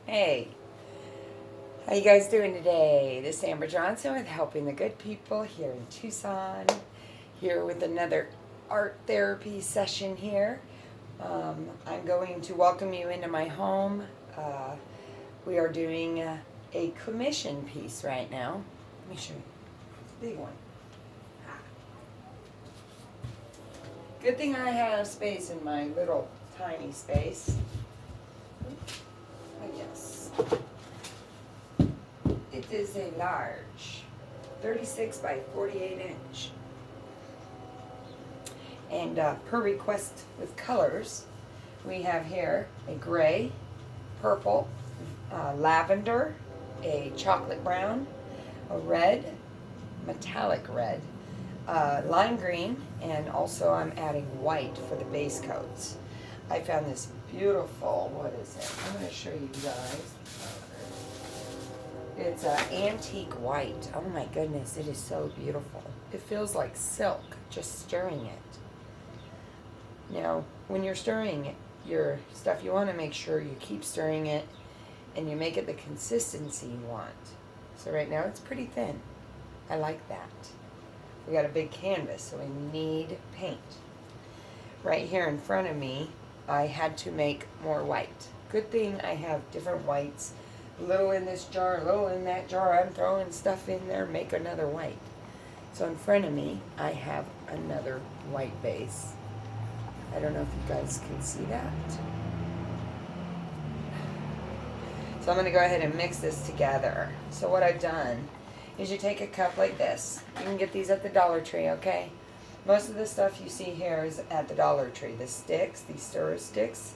Hey, how you guys doing today? This is Amber Johnson with Helping the Good People here in Tucson. Here with another art therapy session here. I'm going to welcome you into my home. We are doing a commission piece right now. Let me show you. It's a big one. Good thing I have space in my little tiny space. I guess. It is a large 36 by 48 inch. And per request with colors, we have here a gray, purple, lavender, a chocolate brown, a red, metallic red, lime green, and also I'm adding white for the base coats. I found this beautiful, what is it? I'm going to show you guys. It's antique white. Oh my goodness, it is so beautiful. It feels like silk, just stirring it. Now, when you're stirring your stuff, you want to make sure you keep stirring it and you make it the consistency you want. So right now it's pretty thin. I like that. We got a big canvas, so we need paint. Right here in front of me, I had to make more white. Good thing I have different whites. A little in this jar, a little in that jar. I'm throwing stuff in there, make another white. So in front of me, I have another white base. I don't know if you guys can see that. So I'm going to go ahead and mix this together. So what I've done is you take a cup like this. You can get these at the Dollar Tree, okay? Most of the stuff you see here is at the Dollar Tree. The sticks, these stirrer sticks,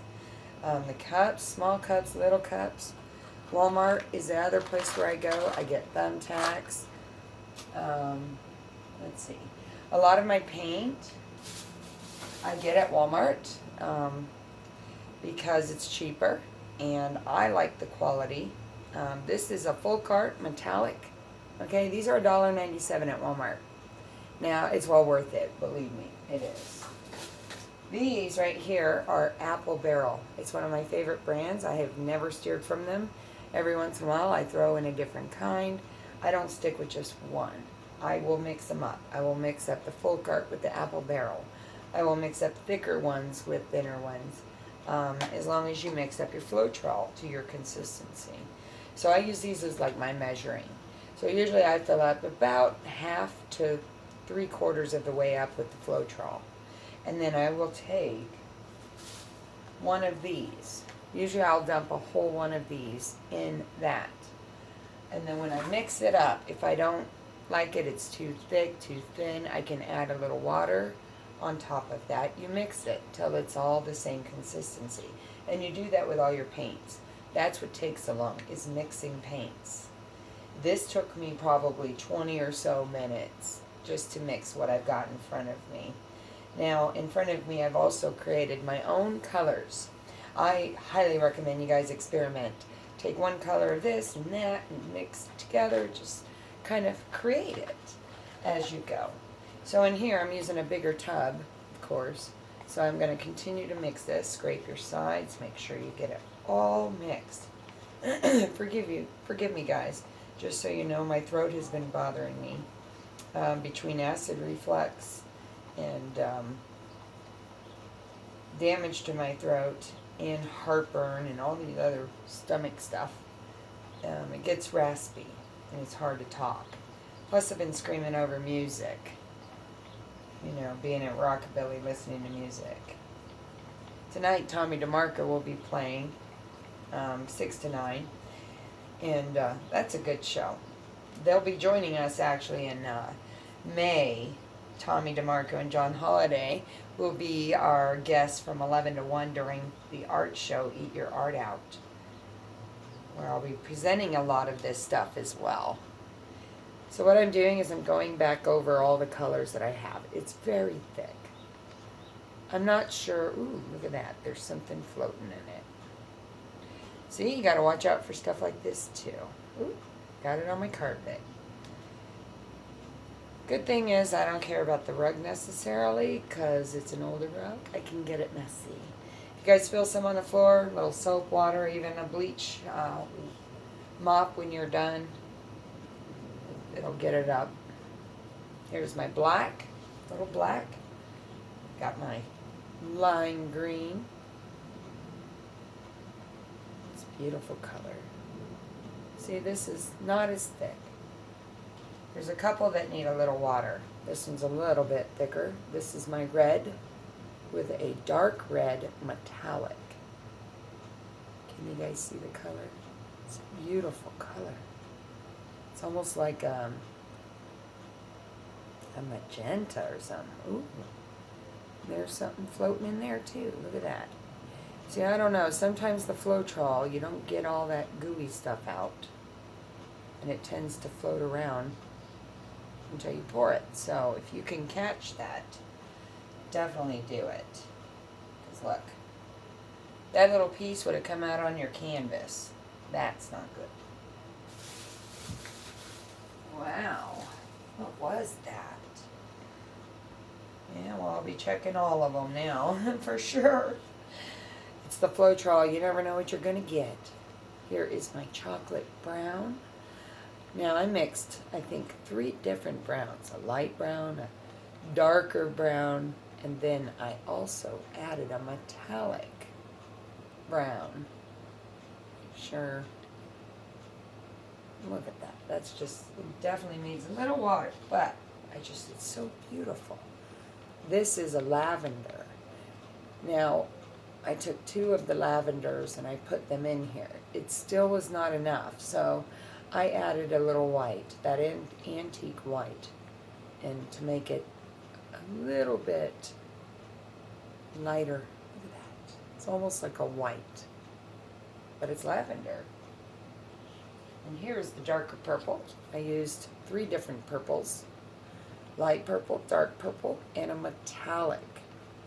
the cups, small cups, little cups. Walmart is the other place where I go. I get thumbtacks. Let's see. A lot of my paint I get at Walmart because it's cheaper and I like the quality. This is a full cart metallic. Okay, these are $1.97 at Walmart. Now, it's well worth it, believe me, it is. These right here are Apple Barrel. It's one of my favorite brands. I have never steered from them. Every once in a while, I throw in a different kind. I don't stick with just one. I will mix them up. I will mix up the full cart with the Apple Barrel. I will mix up thicker ones with thinner ones, as long as you mix up your Floetrol to your consistency. So I use these as like my measuring. So usually I fill up about half to 3/4 of the way up with the Floetrol. And then I will take one of these. Usually I'll dump a whole one of these in that. And then when I mix it up, if I don't like it, it's too thick, too thin, I can add a little water on top of that. You mix it till it's all the same consistency. And you do that with all your paints. That's what takes so long, is mixing paints. This took me probably 20 or so minutes just to mix what I've got in front of me. Now, in front of me, I've also created my own colors. I highly recommend you guys experiment. Take one color of this and that and mix it together. Just kind of create it as you go. So in here, I'm using a bigger tub, of course. So I'm going to continue to mix this. Scrape your sides. Make sure you get it all mixed. Forgive me, guys. Just so you know, my throat has been bothering me between acid reflux and damage to my throat and heartburn and all these other stomach stuff. It gets raspy and it's hard to talk. Plus I've been screaming over music. You know, being at Rockabilly, listening to music. Tonight Tommy DeMarco will be playing 6 to 9. And that's a good show. They'll be joining us actually in May. Tommy DeMarco and John Holiday will be our guests from 11 to 1 during the art show, Eat Your Art Out, where I'll be presenting a lot of this stuff as well. So what I'm doing is I'm going back over all the colors that I have. It's very thick. I'm not sure. Ooh, look at that. There's something floating in it. See, you got to watch out for stuff like this too. Ooh, got it on my carpet. Good thing is I don't care about the rug necessarily because it's an older rug. I can get it messy. You guys spill some on the floor, a little soap, water, even a bleach mop when you're done. It'll get it up. Here's my black, little black. Got my lime green. It's a beautiful color. See, this is not as thick. There's a couple that need a little water. This one's a little bit thicker. This is my red with a dark red metallic. Can you guys see the color? It's a beautiful color. It's almost like a magenta or something. Ooh, there's something floating in there too. Look at that. See, I don't know. Sometimes the Floetrol, you don't get all that gooey stuff out. And it tends to float around until you pour it. So if you can catch that, definitely do it. Because look, that little piece would have come out on your canvas. That's not good. Wow. What was that? Yeah, well, I'll be checking all of them now, for sure. It's the Floetrol. You never know what you're going to get. Here is my chocolate brown. Now, I mixed, I think, 3 different browns. A light brown, a darker brown, and then I also added a metallic brown. Sure. Look at that. That's just, it definitely needs a little water, but it's so beautiful. This is a lavender. Now, I took 2 of the lavenders and I put them in here. It still was not enough, so I added a little white, that antique white, and to make it a little bit lighter. Look at that. It's almost like a white, but it's lavender. And here's the darker purple. I used 3 different purples. Light purple, dark purple, and a metallic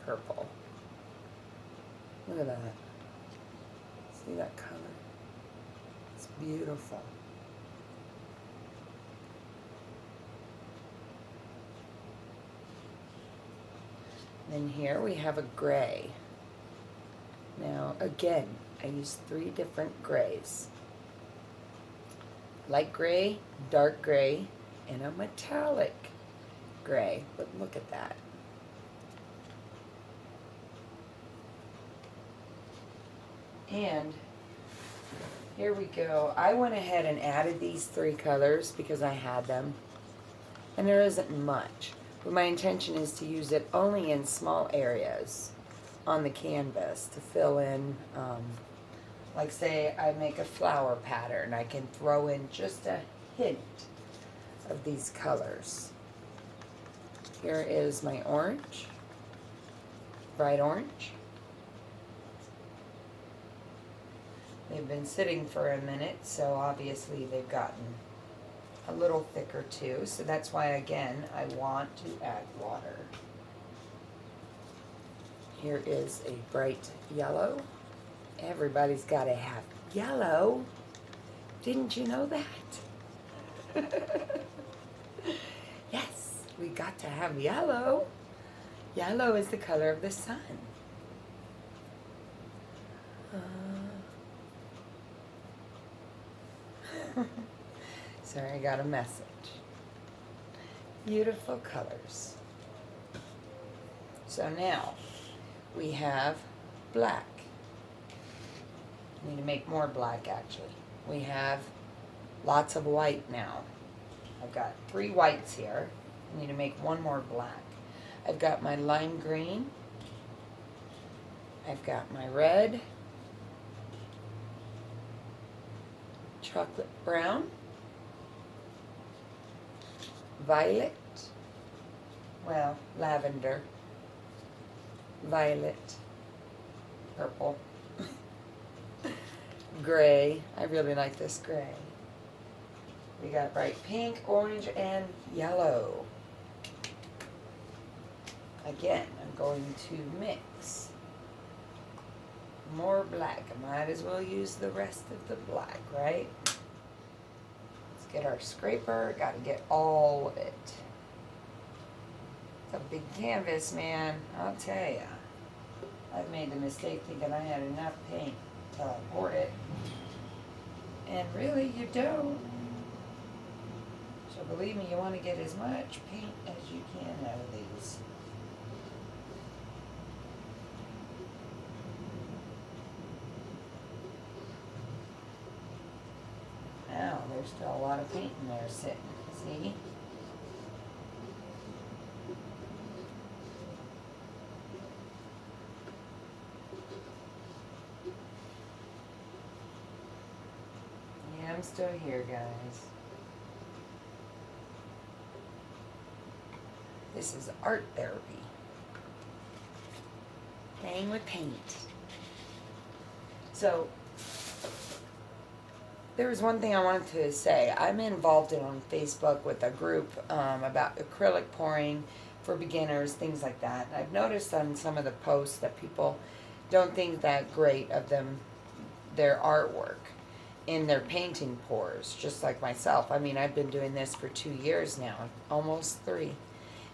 purple. Look at that. See that color? It's beautiful. Then here we have a gray. Now again, I used 3 different grays. Light gray, dark gray, and a metallic gray. But look at that. And here we go. I went ahead and added these 3 colors because I had them. And there isn't much. But my intention is to use it only in small areas on the canvas to fill in, like say I make a flower pattern. I can throw in just a hint of these colors. Here is my orange, bright orange. They've been sitting for a minute, so obviously they've gotten a little thicker too. So that's why, again, I want to add water. Here is a bright yellow. Everybody's got to have yellow. Didn't you know that? Yes, we got to have yellow. Yellow is the color of the sun. Sorry, I got a message. Beautiful colors. So now we have black. I need to make more black actually. We have lots of white now. I've got 3 whites here. I need to make 1 more black. I've got my lime green. I've got my red. Chocolate brown. Violet. Well, lavender. Violet. Purple. Gray. I really like this gray. We got bright pink, orange, and yellow. Again, I'm going to mix more black. I might as well use the rest of the black, right? Let's get our scraper. Got to get all of it. It's a big canvas, man. I'll tell ya. I've made the mistake thinking I had enough paint till I poured it. And really, you don't. So believe me, you want to get as much paint as you can out of these. Now, there's still a lot of paint in there sitting, see? Yeah, I'm still here, guys. This is art therapy. Playing with paint. So, there was one thing I wanted to say. I'm involved on Facebook with a group about acrylic pouring for beginners, things like that. And I've noticed on some of the posts that people don't think that great of their artwork in their painting pours, just like myself. I mean, I've been doing this for 2 years now, almost 3.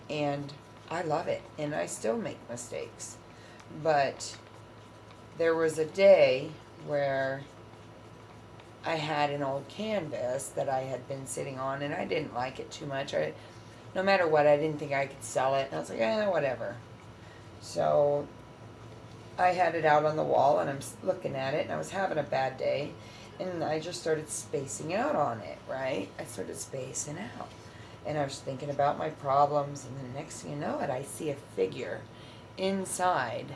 And I love it, and I still make mistakes. But there was a day where I had an old canvas that I had been sitting on, and I didn't like it too much. No matter what, I didn't think I could sell it. And I was like, whatever. So I had it out on the wall, and I'm looking at it, and I was having a bad day. And I just started spacing out on it, right? I started spacing out. And I was thinking about my problems, and the next thing you know it, I see a figure inside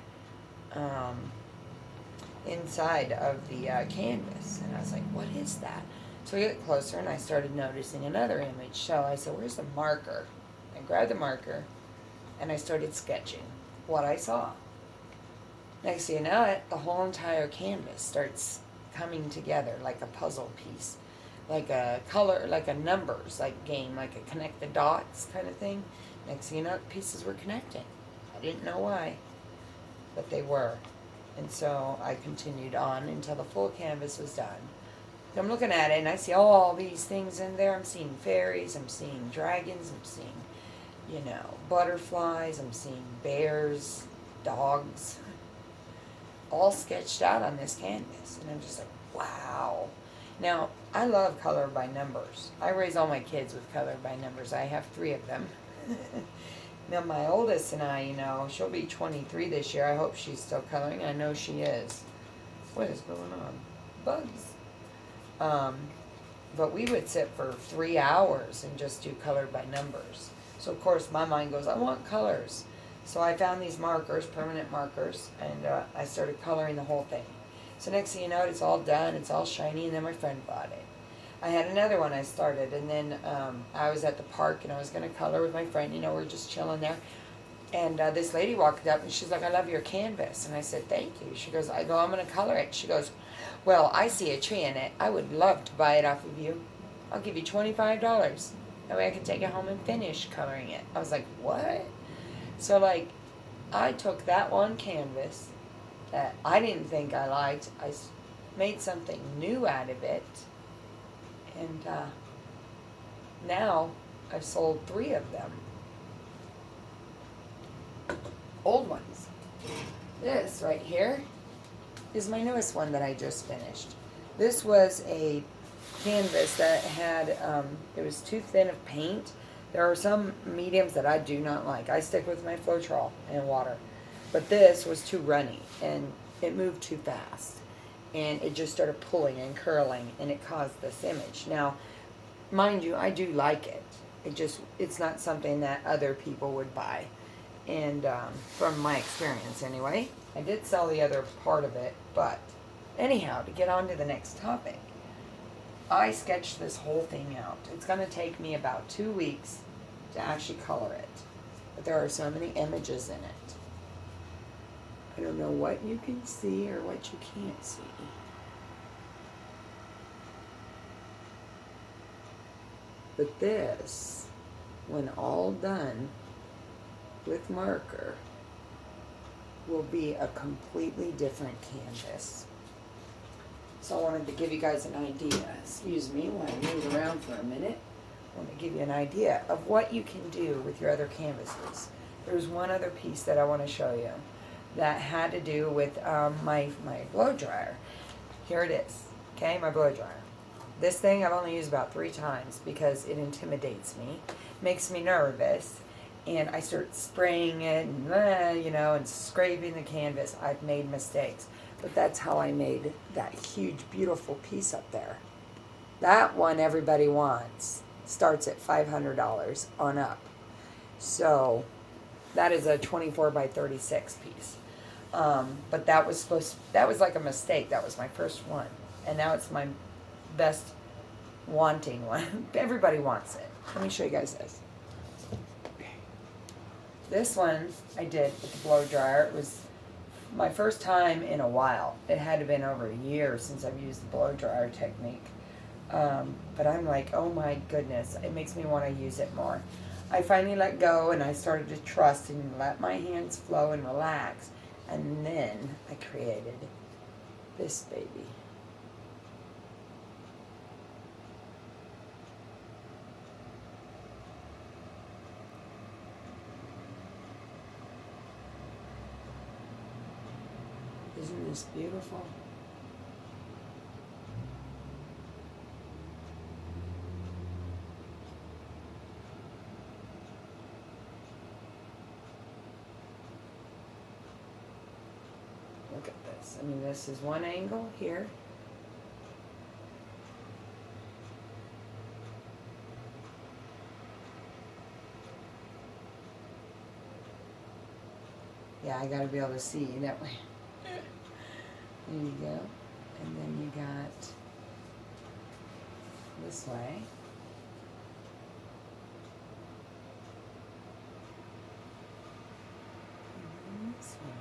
of the canvas. And I was like, what is that? So I get closer, and I started noticing another image. So I said, where's the marker? I grabbed the marker, and I started sketching what I saw. Next thing you know it, the whole entire canvas starts coming together like a puzzle piece. Like a color, like a numbers, like game, like a connect the dots kind of thing. Next thing you know, pieces were connecting. I didn't know why, but they were. And so I continued on until the full canvas was done. So I'm looking at it, and I see all these things in there. I'm seeing fairies, I'm seeing dragons, I'm seeing, butterflies, I'm seeing bears, dogs, all sketched out on this canvas. And I'm just like, wow. Now, I love color by numbers. I raise all my kids with color by numbers. I have 3 of them. Now, my oldest and I, she'll be 23 this year. I hope she's still coloring. I know she is. What is going on? Bugs. But we would sit for 3 hours and just do color by numbers. So, of course, my mind goes, I want colors. So I found these markers, permanent markers, and I started coloring the whole thing. So next thing you know, it's all done, it's all shiny, and then my friend bought it. I had another one I started, and then I was at the park, and I was going to color with my friend. We're just chilling there. And this lady walked up, and she's like, I love your canvas. And I said, thank you. She goes, I'm going to color it. She goes, well, I see a tree in it. I would love to buy it off of you. I'll give you $25. That way I can take it home and finish coloring it. I was like, what? So, I took that one canvas that I didn't think I liked. I made something new out of it. And now I've sold 3 of them. Old ones. This right here is my newest one that I just finished. This was a canvas that had, it was too thin of paint. There are some mediums that I do not like. I stick with my Floetrol and water. But this was too runny, and it moved too fast. And it just started pulling and curling, and it caused this image. Now, mind you, I do like it. It's not something that other people would buy. And from my experience anyway, I did sell the other part of it. But anyhow, to get on to the next topic, I sketched this whole thing out. It's going to take me about 2 weeks to actually color it. But there are so many images in it. I don't know what you can see or what you can't see. But this, when all done with marker, will be a completely different canvas. So I wanted to give you guys an idea. Excuse me while I move around for a minute. I want to give you an idea of what you can do with your other canvases. There's one other piece that I want to show you. that had to do with my blow dryer. Here it is, okay, my blow dryer. This thing I've only used about 3 times because it intimidates me, makes me nervous, and I start spraying it and and scraping the canvas. I've made mistakes, but that's how I made that huge, beautiful piece up there. That one everybody wants. Starts at $500 on up. So that is a 24 by 36 piece. But that was like a mistake. That was my first one. And now it's my best wanting one. Everybody wants it. Let me show you guys this. This one I did with the blow dryer. It was my first time in a while. It had to have been over a year since I've used the blow dryer technique. But I'm like, oh my goodness, it makes me want to use it more. I finally let go and I started to trust and let my hands flow and relax. And then I created this baby. Isn't this beautiful? Look at this. I mean, this is one angle here. Yeah, I gotta be able to see that way. There you go. And then you got this way. And this way.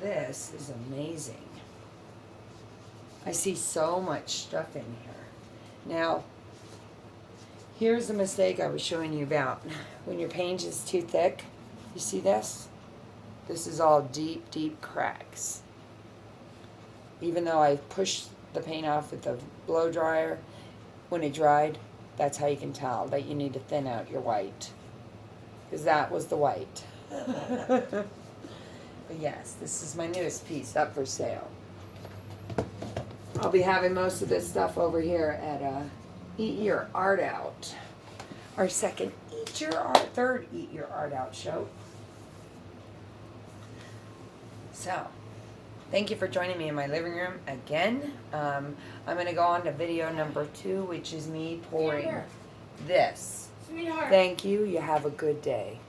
This is amazing. I see so much stuff in here. Now, here's the mistake I was showing you about. When your paint is too thick, you see this? This is all deep, deep cracks. Even though I pushed the paint off with the blow dryer, when it dried, that's how you can tell that you need to thin out your white. Because that was the white. But yes, this is my newest piece up for sale. I'll be having most of this stuff over here at Eat Your Art Out. Our third Eat Your Art Out show. So, thank you for joining me in my living room again. I'm going to go on to video number 2, which is me pouring this. Sweetheart. Thank you. You have a good day.